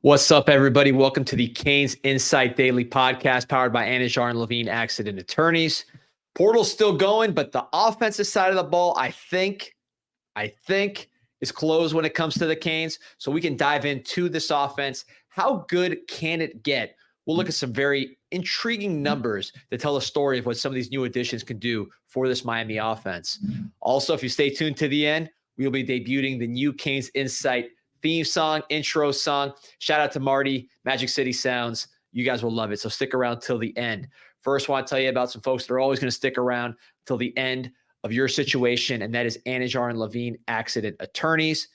What's up, everybody? Welcome to the Canes Insight Daily Podcast, powered by Anijar and Levine Accident Attorneys. Portal's still going, but the offensive side of the ball, I think, is closed when it comes to the Canes. So we can dive into this offense. How good can it get? We'll look at some very intriguing numbers that tell a story of what some of these new additions can do for this Miami offense. Also, if you stay tuned to the end, we'll be debuting the new Canes Insight theme song, intro song. Shout out to Marty, Magic City Sounds. You guys will love it. So stick around till the end. First, I want to tell you about some folks that are always going to stick around till the end of your situation, and that is Anijar and Levine Accident Attorneys.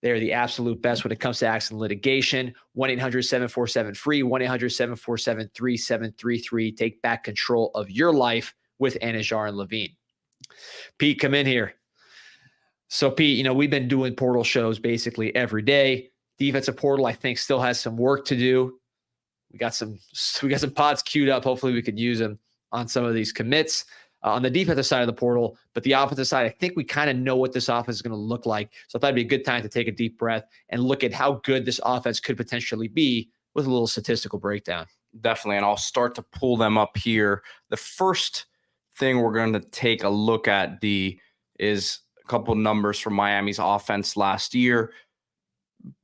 They're the absolute best when it comes to accident litigation. 1-800-747-FREE, 1-800-747-3733. Take back control of your life with Anijar and Levine. Pete, come in here. So, Pete, we've been doing portal shows basically every day. Defensive portal, I think, still has some work to do. We got some pods queued up. Hopefully we could use them on some of these commits on the defensive side of the portal. But the offensive side, I think we kind of know what this offense is going to look like. So I thought it'd be a good time to take a deep breath and look at how good this offense could potentially be with a little statistical breakdown. Definitely. And I'll start to pull them up here. The first thing we're going to take a look at, is a couple numbers from Miami's offense last year.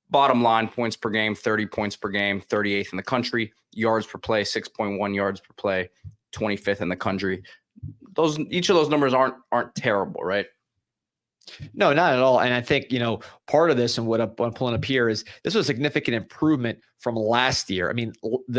Bottom line, points per game, 30 points per game, 38th in the country. Yards per play, 6.1 yards per play, 25th in the country. Each of those numbers aren't terrible, right? No, not at all. And I think, part of this and what I'm pulling up here is this was a significant improvement from last year. I mean,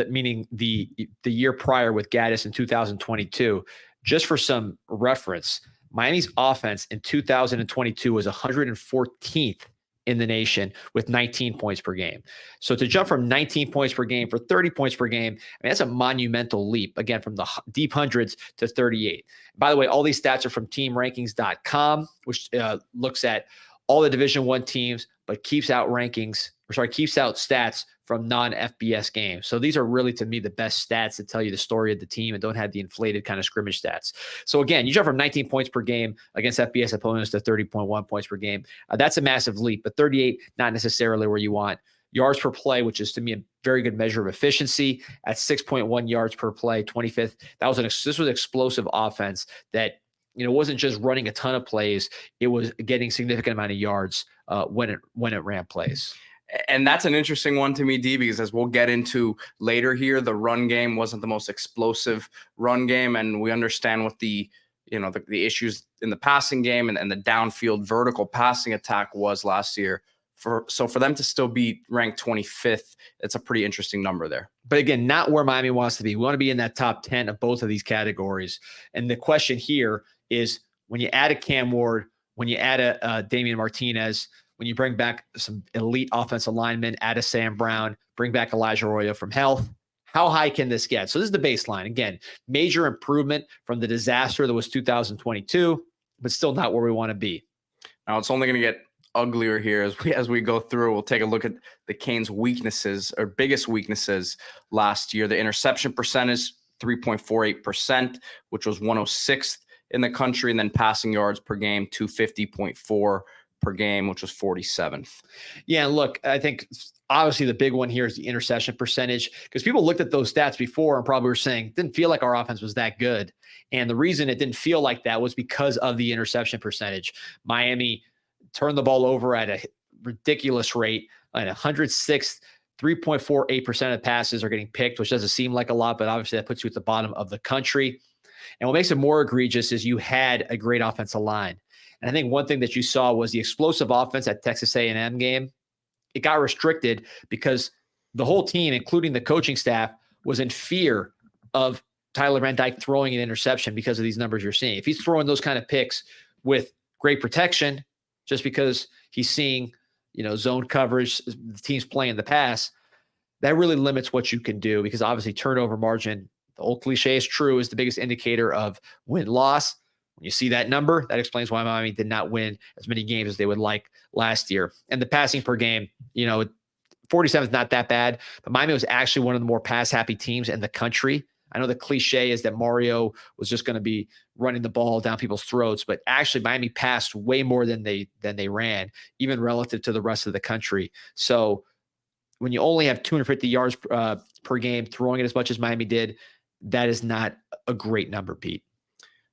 meaning the year prior with Gaddis in 2022. Just for some reference, Miami's offense in 2022 was 114th in the nation with 19 points per game. So to jump from 19 points per game for 30 points per game, that's a monumental leap, again, from the deep hundreds to 38. By the way, all these stats are from teamrankings.com, which looks at all the Division I teams, but keeps out stats from non-FBS games. So these are really, to me, the best stats that tell you the story of the team and don't have the inflated kind of scrimmage stats. So again, you jump from 19 points per game against FBS opponents to 30.1 points per game. That's a massive leap, but 38, not necessarily where you want. Yards per play, which is to me a very good measure of efficiency, at 6.1 yards per play, 25th. This was explosive offense that wasn't just running a ton of plays. It was getting significant amount of yards when it ran plays. And that's an interesting one to me, D, because as we'll get into later here, the run game wasn't the most explosive run game. And we understand what the issues in the passing game and the downfield vertical passing attack was last year. For them to still be ranked 25th, it's a pretty interesting number there. But again, not where Miami wants to be. We want to be in that top 10 of both of these categories. And the question here is, when you add a Cam Ward, when you add a Damien Martinez, when you bring back some elite offensive linemen, add a Sam Brown, bring back Elijah Arroyo from health, how high can this get? So this is the baseline. Again, major improvement from the disaster that was 2022, but still not where we want to be. Now it's only going to get uglier here as we go through. We'll take a look at the Canes' weaknesses, or biggest weaknesses last year. The interception percentage, 3.48%, which was 106th in the country, and then passing yards per game, 250.4 per game, which was 47th. Yeah, and look, I think obviously the big one here is the interception percentage, because people looked at those stats before and probably were saying it didn't feel like our offense was that good. And the reason it didn't feel like that was because of the interception percentage. Miami turned the ball over at a ridiculous rate, at 106th. 3.48% of passes are getting picked, which doesn't seem like a lot, but obviously that puts you at the bottom of the country. And what makes it more egregious is you had a great offensive line. And I think one thing that you saw was the explosive offense at Texas A&M game. It got restricted because the whole team, including the coaching staff, was in fear of Tyler Van Dyke throwing an interception because of these numbers you're seeing. If he's throwing those kind of picks with great protection, just because he's seeing, zone coverage, the team's playing the pass, that really limits what you can do, because obviously turnover margin, the old cliche is true, is the biggest indicator of win-loss. When you see that number, that explains why Miami did not win as many games as they would like last year. And the passing per game, 47 is not that bad, but Miami was actually one of the more pass-happy teams in the country. I know the cliche is that Mario was just going to be running the ball down people's throats, but actually Miami passed way more than they ran, even relative to the rest of the country. So when you only have 250 yards per game, throwing it as much as Miami did, that is not a great number, Pete.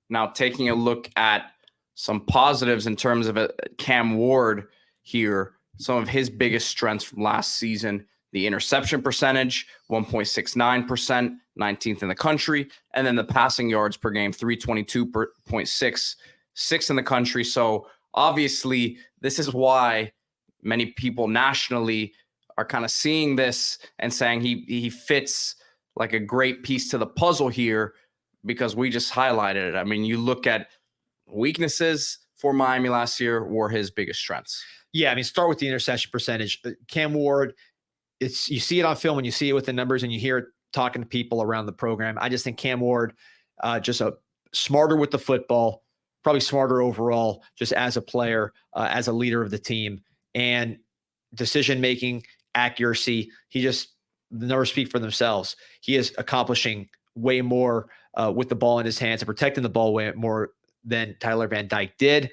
Now, taking a look at some positives in terms of Cam Ward here, some of his biggest strengths from last season, the interception percentage, 1.69%, 19th in the country, and then the passing yards per game, 322.6, sixth in the country. So obviously, this is why many people nationally are kind of seeing this and saying he fits like a great piece to the puzzle here, because we just highlighted it. I mean, you look at weaknesses for Miami last year were his biggest strengths. Yeah, I mean, start with the interception percentage. Cam Ward, you see it on film and you see it with the numbers and you hear it talking to people around the program. I just think Cam Ward, just smarter with the football, probably smarter overall, just as a player, as a leader of the team, and decision-making, accuracy. The numbers speak for themselves. He is accomplishing way more with the ball in his hands and protecting the ball way more than Tyler Van Dyke did.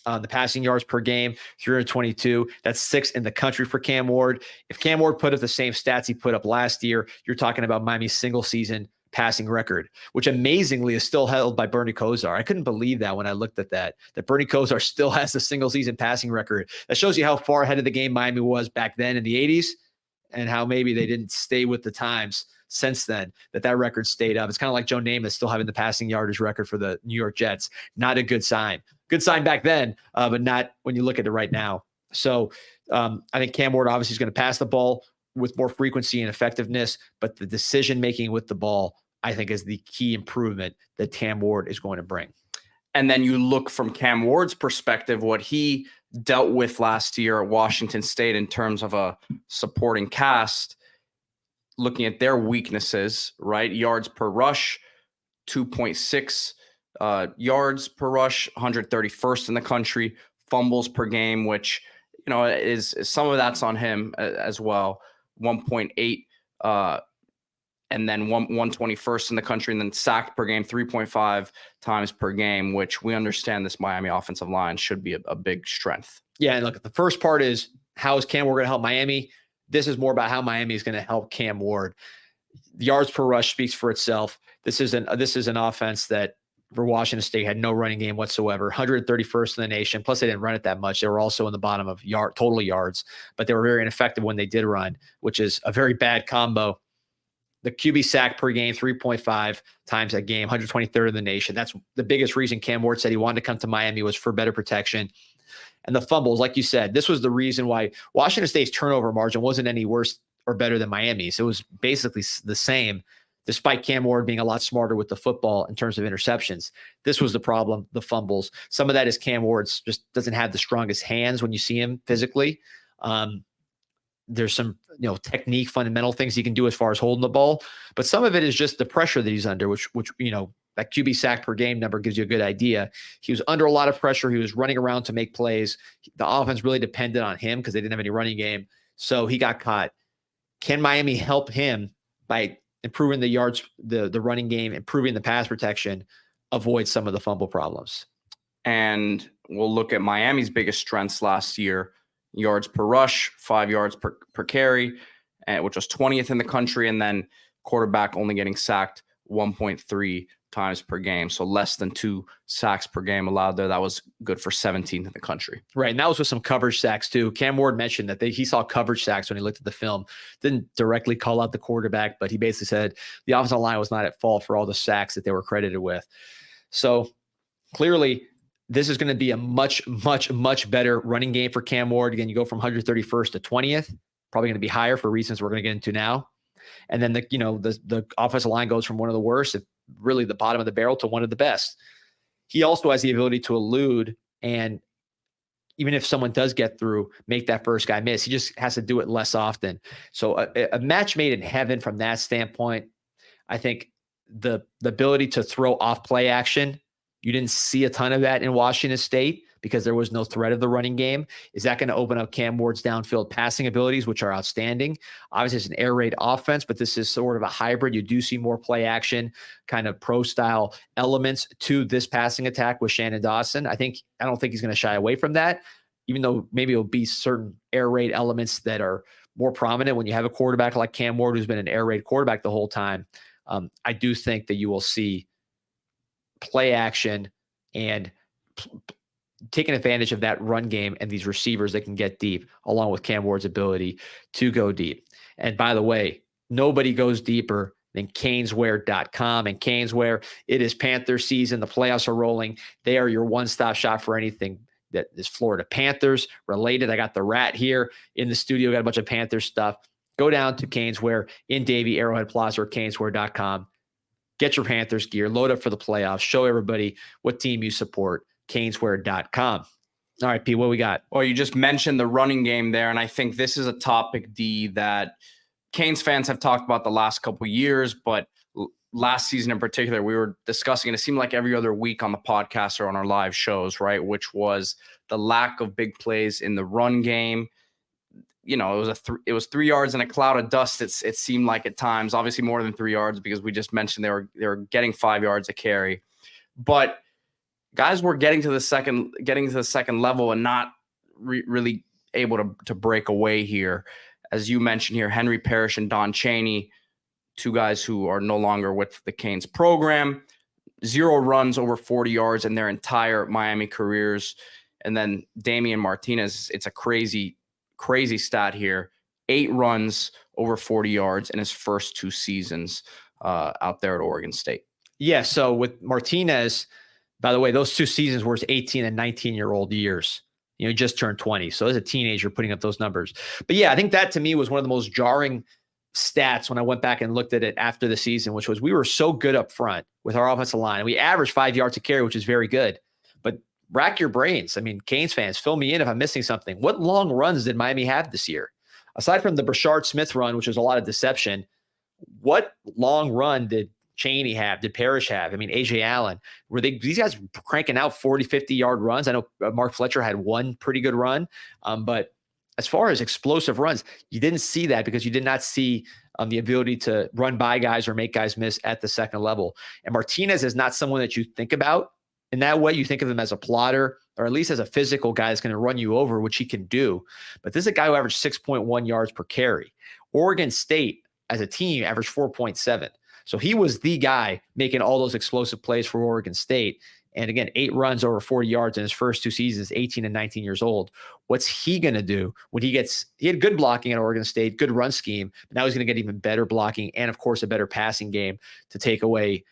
The passing yards per game, 322. That's sixth in the country for Cam Ward. If Cam Ward put up the same stats he put up last year, you're talking about Miami's single season passing record, which amazingly is still held by Bernie Kosar. I couldn't believe that when I looked at that Bernie Kosar still has the single season passing record. That shows you how far ahead of the game Miami was back then in the 80s and how maybe they didn't stay with the times since then, that record stayed up. It's kind of like Joe Namath still having the passing yardage record for the New York Jets. Not a good sign. Good sign back then, but not when you look at it right now. So I think Cam Ward obviously is going to pass the ball with more frequency and effectiveness, but the decision-making with the ball, I think, is the key improvement that Cam Ward is going to bring. And then you look from Cam Ward's perspective, what he dealt with last year at Washington State in terms of a supporting cast, looking at their weaknesses, right? Yards per rush, 2.6 yards per rush, 131st in the country. Fumbles per game, which, is some of that's on him as well. 1.8, and then 121st in the country, and then sacked per game, 3.5 times per game, which we understand this Miami offensive line should be a big strength. Yeah, and look, the first part is how is Cam Ward going to help Miami? This is more about how Miami is going to help Cam Ward. The yards per rush speaks for itself. This is an offense that for Washington State had no running game whatsoever, 131st in the nation. Plus, they didn't run it that much. They were also in the bottom of total yards, but they were very ineffective when they did run, which is a very bad combo. The QB sack per game, 3.5 times a game, 123rd in the nation. That's the biggest reason Cam Ward said he wanted to come to Miami, was for better protection. And the fumbles, like you said, this was the reason why Washington State's turnover margin wasn't any worse or better than Miami's. It was basically the same, despite Cam Ward being a lot smarter with the football in terms of interceptions. This was the problem, the fumbles. Some of that is Cam Ward just doesn't have the strongest hands when you see him physically. There's some, technique, fundamental things he can do as far as holding the ball, but some of it is just the pressure that he's under, which that QB sack per game number gives you a good idea. He was under a lot of pressure. He was running around to make plays. The offense really depended on him because they didn't have any running game. So he got caught. Can Miami help him by improving the yards, the running game, improving the pass protection, avoid some of the fumble problems? And we'll look at Miami's biggest strengths last year: yards per rush, 5 yards per carry, which was 20th in the country, and then quarterback only getting sacked 1.3 times per game. So less than 2 sacks per game allowed there. That was good for 17th in the country. Right. And that was with some coverage sacks too. Cam Ward mentioned that he saw coverage sacks when he looked at the film. Didn't directly call out the quarterback, but he basically said the offensive line was not at fault for all the sacks that they were credited with. So clearly this is going to be a much, much, much better running game for Cam Ward. Again, you go from 131st to 20th, probably going to be higher for reasons we're going to get into now. And then the offensive line goes from one of the worst, really the bottom of the barrel, to one of the best. He also has the ability to elude, and even if someone does get through, make that first guy miss. He just has to do it less often. So a match made in heaven from that standpoint. I think the ability to throw off play action, you didn't see a ton of that in Washington State because there was no threat of the running game. Is that going to open up Cam Ward's downfield passing abilities, which are outstanding? Obviously, it's an air raid offense, but this is sort of a hybrid. You do see more play action, kind of pro-style elements to this passing attack with Shannon Dawson. I don't think he's going to shy away from that, even though maybe it'll be certain air raid elements that are more prominent when you have a quarterback like Cam Ward, who's been an air raid quarterback the whole time. I do think that you will see play action and taking advantage of that run game and these receivers that can get deep, along with Cam Ward's ability to go deep. And by the way, nobody goes deeper than caneswear.com. And Caneswear, it is Panther season. The playoffs are rolling. They are your one-stop shop for anything that is Florida Panthers related. I got the rat here in the studio, got a bunch of Panthers stuff. Go down to Caneswear in Davie, Arrowhead Plaza, or caneswear.com. Get your Panthers gear, load up for the playoffs, show everybody what team you support, caneswear.com. All right, Pete, what we got? Well, you just mentioned the running game there, and I think this is a topic, D, that Canes fans have talked about the last couple of years, but last season in particular, we were discussing, and it seemed like every other week on the podcast or on our live shows, right, which was the lack of big plays in the run game. You know, it was 3 yards in a cloud of dust. It seemed like at times, obviously more than 3 yards, because we just mentioned they were getting 5 yards a carry, but guys were getting to the second level and not really able to break away here. As you mentioned here, Henry Parrish and Don Chaney, two guys who are no longer with the Canes program, 0 runs over 40 yards in their entire Miami careers. And then Damien Martinez, it's a crazy stat here, 8 runs over 40 yards in his first 2 seasons out there at Oregon State. Yeah, so with Martinez, by the way, those 2 seasons were his 18 and 19-year-old years. You know, he just turned 20. So as a teenager putting up those numbers. But yeah, I think that to me was one of the most jarring stats when I went back and looked at it after the season, which was we were so good up front with our offensive line. We averaged 5 yards a carry, which is very good. But rack your brains. I mean, Canes fans, fill me in if I'm missing something. What long runs did Miami have this year? Aside from the Brashard Smith run, which was a lot of deception, what long run did Chaney have? Did Parrish have? I mean, AJ Allen, were these guys cranking out 40, 50-yard runs? I know Mark Fletcher had one pretty good run, but as far as explosive runs, you didn't see that because you did not see the ability to run by guys or make guys miss at the second level. And Martinez is not someone that you think about in that way. You think of him as a plotter, or at least as a physical guy that's going to run you over, which he can do. But this is a guy who averaged 6.1 yards per carry. Oregon State, as a team, averaged 4.7. So he was the guy making all those explosive plays for Oregon State. And again, 8 runs over 40 yards in his first 2 seasons, 18 and 19 years old. What's he going to do when he had good blocking at Oregon State, good run scheme, but now he's going to get even better blocking and, of course, a better passing game to take away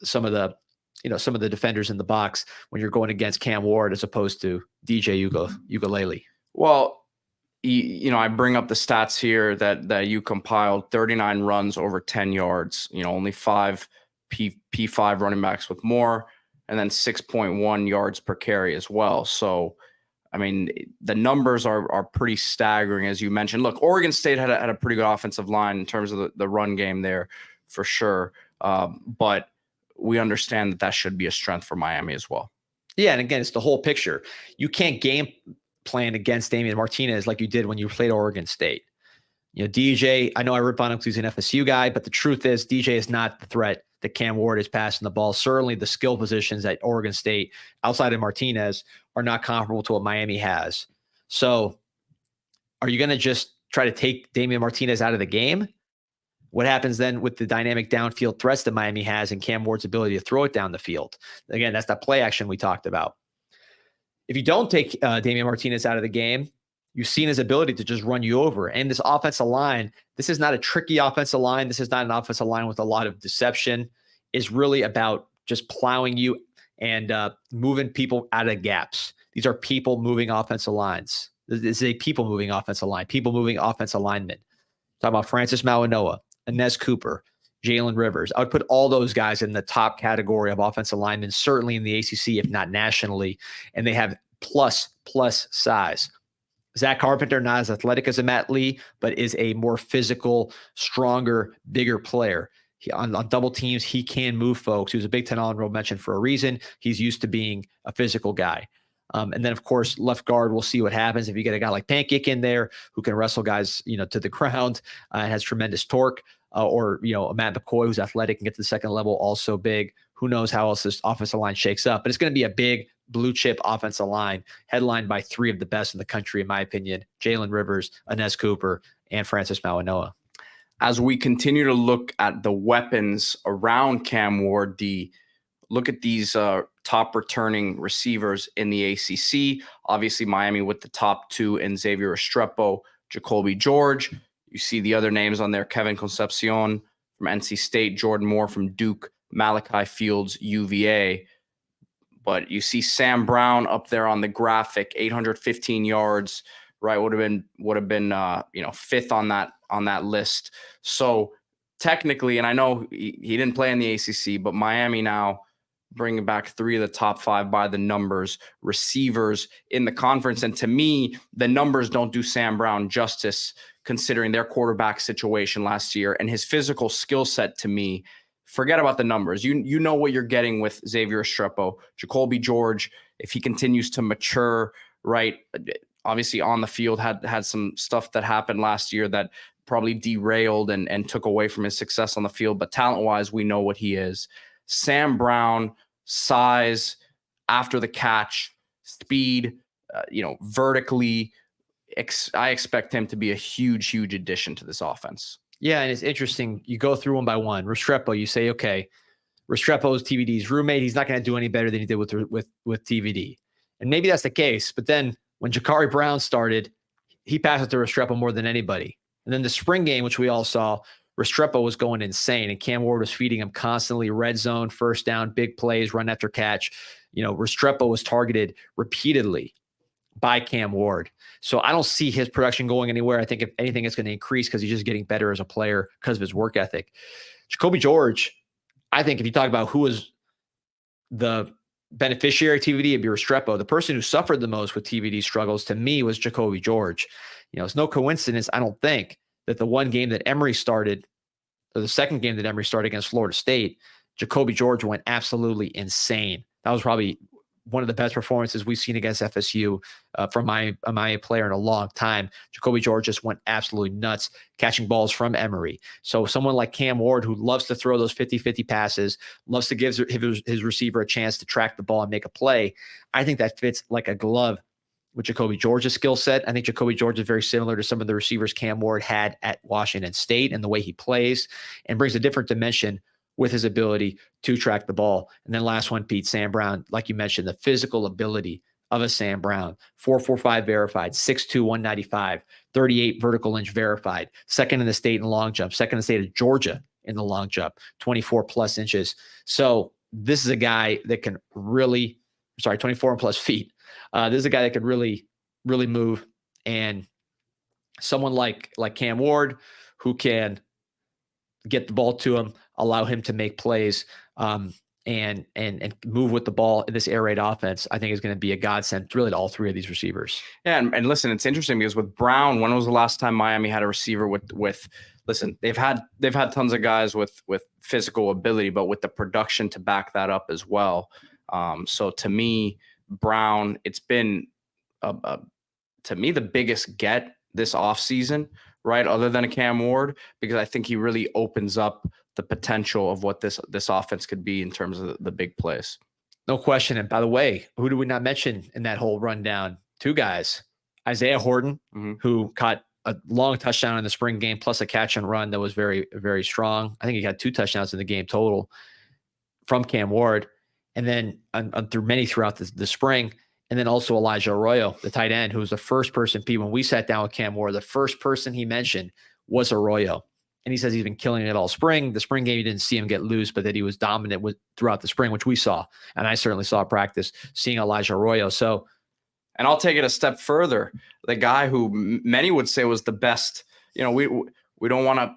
some of the defenders in the box when you're going against Cam Ward as opposed to DJ Ugalele. Well, I bring up the stats here that you compiled: 39 runs over 10 yards, only 5 P5 running backs with more, and then 6.1 yards per carry as well. So, I mean, the numbers are pretty staggering, as you mentioned. Look, Oregon State had a pretty good offensive line in terms of the run game there for sure. But we understand that should be a strength for Miami as well. Yeah, and again, it's the whole picture. You can't game plan against Damien Martinez like you did when you played Oregon State. DJ, I know I rip on him because he's an FSU guy, but the truth is DJ is not the threat that Cam Ward is passing the ball. Certainly the skill positions at Oregon State outside of Martinez are not comparable to what Miami has. So are you going to just try to take Damien Martinez out of the game? What happens then with the dynamic downfield threats that Miami has and Cam Ward's ability to throw it down the field? Again, that's that play action we talked about. If you don't take Damien Martinez out of the game, you've seen his ability to just run you over. And this offensive line, this is not a tricky offensive line. This is not an offensive line with a lot of deception. It's really about just plowing you and moving people out of gaps. These are people moving offensive lines. This is a people moving offensive line, people moving offensive linemen. Talking about Francis Mauigoa, Inez Cooper, Jalen Rivers. I would put all those guys in the top category of offensive linemen, certainly in the ACC, if not nationally, and they have plus size. Zach Carpenter, not as athletic as a Matt Lee, but is a more physical, stronger, bigger player. On double teams, he can move folks. He was a Big Ten All-Pro mention for a reason. He's used to being a physical guy. And then, of course, left guard, we'll see what happens if you get a guy like Pancake in there who can wrestle guys, to the ground and has tremendous torque. Or a Matt McCoy who's athletic and get to the second level, also big. Who knows how else this offensive line shakes up? But it's going to be a big blue chip offensive line headlined by 3 of the best in the country, in my opinion: Jalen Rivers, Inez Cooper, and Francis Mawanoa. As we continue to look at the weapons around Cam Ward, look at these top returning receivers in the ACC. Obviously, Miami with the top two in Xavier Restrepo, Jacoby George. You see the other names on there, Kevin Concepcion from NC State, Jordan Moore from Duke, Malachi Fields, UVA. But you see Sam Brown up there on the graphic, 815 yards, right? Would have been fifth on that list. So technically, and I know he didn't play in the ACC, but Miami now bringing back three of the top five by the numbers receivers in the conference. And to me, the numbers don't do Sam Brown justice considering their quarterback situation last year and his physical skill set. To me, forget about the numbers. You know what you're getting with Xavier Restrepo, Jacoby George. If he continues to mature, right? Obviously on the field had some stuff that happened last year that probably derailed and took away from his success on the field. But talent-wise, we know what he is. Sam Brown, size, after the catch, speed, vertically. I expect him to be a huge huge addition to this offense. Yeah, and it's interesting. You go through one by one. Restrepo, you say, okay, Restrepo is TVD's roommate. He's not going to do any better than he did with TVD. And maybe that's the case. But then when Jakari Brown started, he passed it to Restrepo more than anybody. And then the spring game, which we all saw, Restrepo was going insane, and Cam Ward was feeding him constantly. Red zone, first down, big plays, run after catch. Restrepo was targeted repeatedly by Cam Ward. So I don't see his production going anywhere. I think if anything, it's going to increase because he's just getting better as a player because of his work ethic. Jacoby George, I think if you talk about who was the beneficiary of TVD, it'd be Restrepo. The person who suffered the most with TVD struggles to me was Jacoby George. It's no coincidence, I don't think, that the one game that Emory started, or the second game that Emory started against Florida State, Jacoby George went absolutely insane. That was probably one of the best performances we've seen against FSU from my player in a long time. Jacoby George just went absolutely nuts, catching balls from Emory. So someone like Cam Ward, who loves to throw those 50-50 passes, loves to give his receiver a chance to track the ball and make a play, I think that fits like a glove with Jacoby George's skill set. I think Jacoby George is very similar to some of the receivers Cam Ward had at Washington State and the way he plays, and brings a different dimension with his ability to track the ball. And then last one, Pete, Sam Brown, like you mentioned, the physical ability of a Sam Brown, 4.45 verified, 6'2", 195, 38 vertical inch verified, second in the state in long jump, second in the state of Georgia in the long jump, 24 plus inches. So this is a guy that can 24 plus feet. This is a guy that could really, really move, and someone like Cam Ward who can get the ball to him, allow him to make plays, and move with the ball in this air raid offense, I think is going to be a godsend really to all three of these receivers. Yeah, and listen, it's interesting because with Brown, when was the last time Miami had a receiver with listen, they've had tons of guys with physical ability, but with the production to back that up as well. So to me, Brown, it's been to me the biggest get this offseason, right? Other than a Cam Ward, because I think he really opens up the potential of what this offense could be in terms of the big plays. No question. And by the way, who did we not mention in that whole rundown? Two guys, Isaiah Horton, who caught a long touchdown in the spring game, plus a catch and run that was very, very strong. I think he got 2 touchdowns in the game total from Cam Ward. And then through many throughout the spring. And then also Elijah Arroyo, the tight end, who was the first person, Pete, when we sat down with Cam Ward, the first person he mentioned was Arroyo. And he says he's been killing it all spring. The spring game, you didn't see him get loose, but that he was dominant throughout the spring, which we saw. And I certainly saw practice seeing Elijah Arroyo. So, and I'll take it a step further. The guy who many would say was the best, we don't want to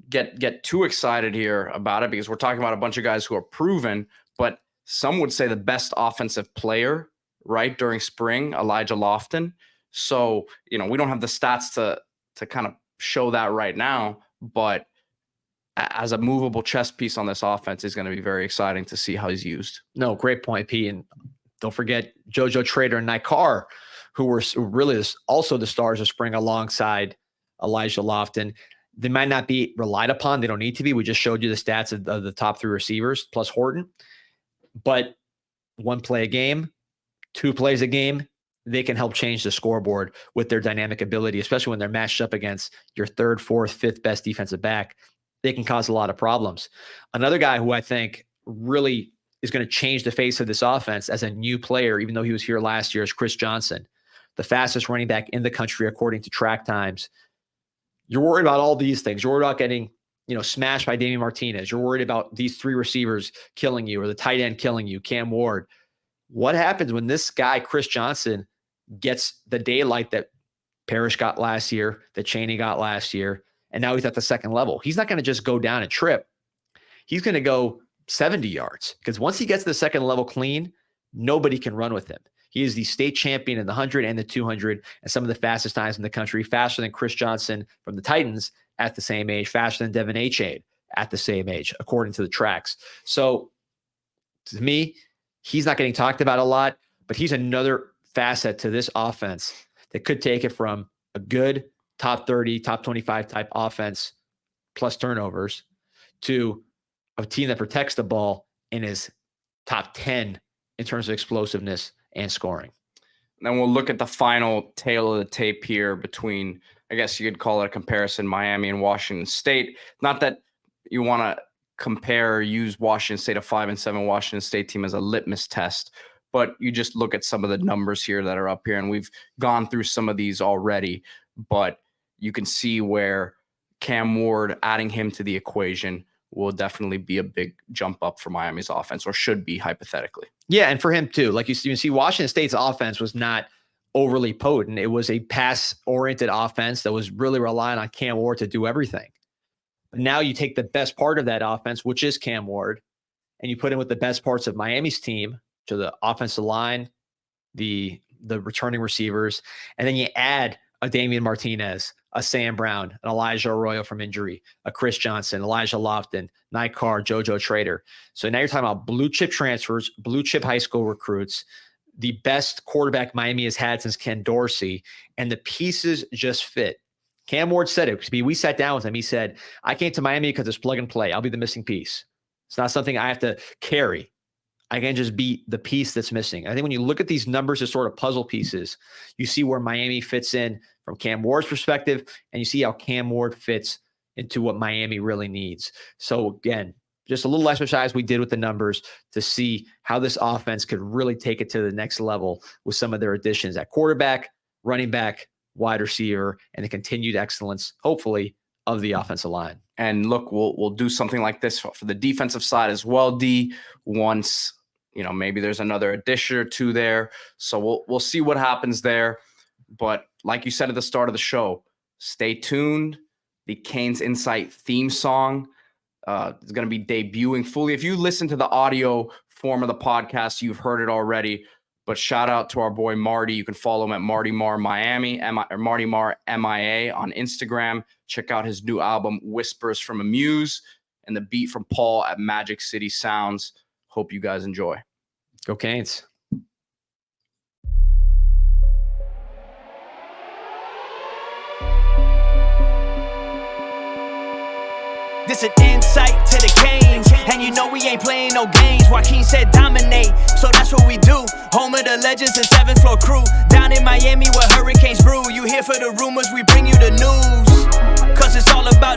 get too excited here about it because we're talking about a bunch of guys who are proven, but some would say the best offensive player, right, during spring, Elijah Lofton. So, we don't have the stats to kind of show that right now, but as a movable chess piece on this offense is going to be very exciting to see how he's used. No, great point, P. And don't forget JoJo Trader and Nikar, who were really also the stars of spring alongside Elijah Lofton. They might not be relied upon. They don't need to be. We just showed you the stats of the top 3 receivers plus Horton. But 1 play a game, 2 plays a game, they can help change the scoreboard with their dynamic ability, especially when they're matched up against your third, fourth, fifth best defensive back. They can cause a lot of problems. Another guy who I think really is going to change the face of this offense as a new player, even though he was here last year, is Chris Johnson, the fastest running back in the country according to track times. You're worried about all these things. You're worried about getting, smashed by Damien Martinez. You're worried about these three receivers killing you or the tight end killing you, Cam Ward. What happens when this guy, Chris Johnson, gets the daylight that Parrish got last year, that Chaney got last year, and now he's at the second level? He's not going to just go down and trip. He's going to go 70 yards because once he gets to the second level clean, nobody can run with him. He is the state champion in the 100 and the 200 and some of the fastest times in the country, faster than Chris Johnson from the Titans at the same age, faster than Devin Achane at the same age, according to the tracks. So to me, he's not getting talked about a lot, but he's another facet to this offense that could take it from a good top 30, top 25 type offense plus turnovers to a team that protects the ball and is top 10 in terms of explosiveness and scoring. Then we'll look at the final tail of the tape here between, I guess you could call it a comparison, Miami and Washington State. Not that you want to compare or use Washington State, a 5-7 Washington State team, as a litmus test, but you just look at some of the numbers here that are up here, and we've gone through some of these already, but you can see where Cam Ward, adding him to the equation, will definitely be a big jump up for Miami's offense, or should be hypothetically. Yeah, and for him too. Like you see, Washington State's offense was not overly potent. It was a pass-oriented offense that was really relying on Cam Ward to do everything. But now you take the best part of that offense, which is Cam Ward, and you put him with the best parts of Miami's team, to the offensive line, the returning receivers, and then you add a Damien Martinez, a Sam Brown, an Elijah Arroyo from injury, a Chris Johnson, Elijah Lofton, Night Carr, JoJo Trader. So now you're talking about blue chip transfers, blue chip high school recruits, the best quarterback Miami has had since Ken Dorsey, and the pieces just fit. Cam Ward said it. We sat down with him. He said, I came to Miami because it's plug and play. I'll be the missing piece. It's not something I have to carry. I can just be the piece that's missing. I think when you look at these numbers as sort of puzzle pieces, you see where Miami fits in from Cam Ward's perspective, and you see how Cam Ward fits into what Miami really needs. So again, just a little exercise we did with the numbers to see how this offense could really take it to the next level with some of their additions at quarterback, running back, wide receiver, and the continued excellence, hopefully, of the offensive line. And look, we'll do something like this for the defensive side as well, D, once maybe there's another addition or two there. So we'll see what happens there. But like you said at the start of the show, stay tuned. The Canes Insight theme song is going to be debuting fully. If you listen to the audio form of the podcast, you've heard it already. But shout out to our boy Marty. You can follow him at Marty Mar Miami, or Marty Mar MIA on Instagram. Check out his new album, Whispers from a Muse, and the beat from Paul at Magic City Sounds. Hope you guys enjoy. Go Canes. This an insight to the Canes, and you know we ain't playing no games. Joaquin said dominate, so that's what we do. Home of the legends and 7th floor crew. Down in Miami where hurricanes brew. You here for the rumors, we bring you the news. Cause it's all about